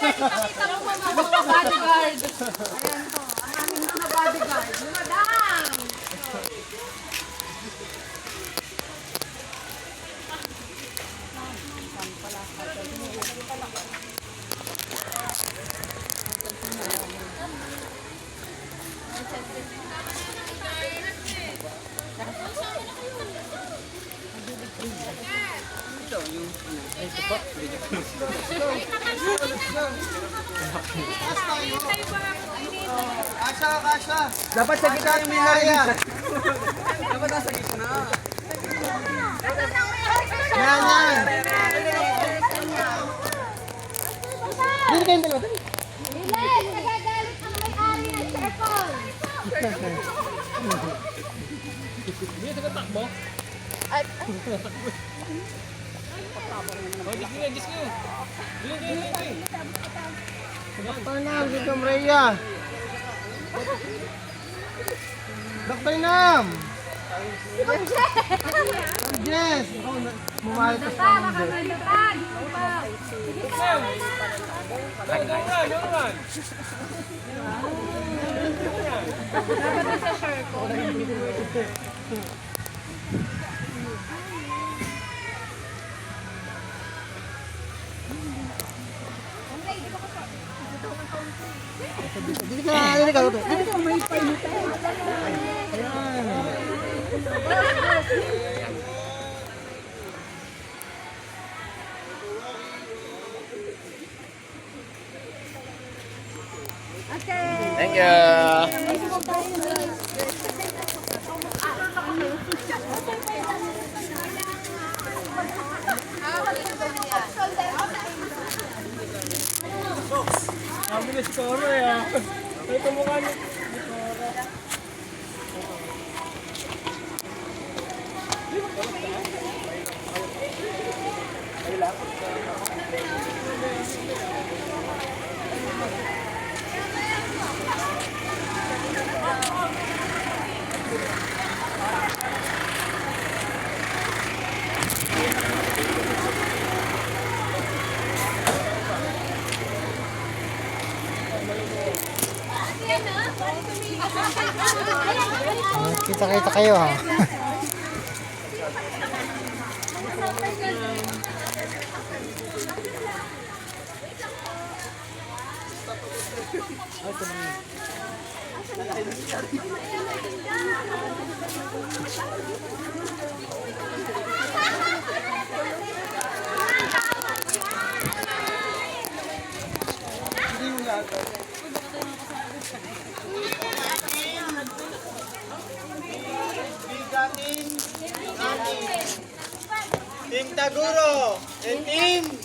Ipakita mo mga bodyguard. Ayan po, ang aming mga bodyguard. Madam! Kasha! Dapat sa gitna yung may area. Dapat nasa gitna. Yan! Dito kayong dalawa. Bilis! Nagagalit ang may-ari ng circle! Hindi, nagtatakbo. Oh, gis nyo. Bilang. Doktor Nam, dito Maria. Doktor Nam! Yes! Mumahal ka sa mundo. Jangan. Dito ka, may painitan. Thank you. Kami na skoro ya. Ito mukha niyo. Kita-kita kayo ha. Team Taguro and Team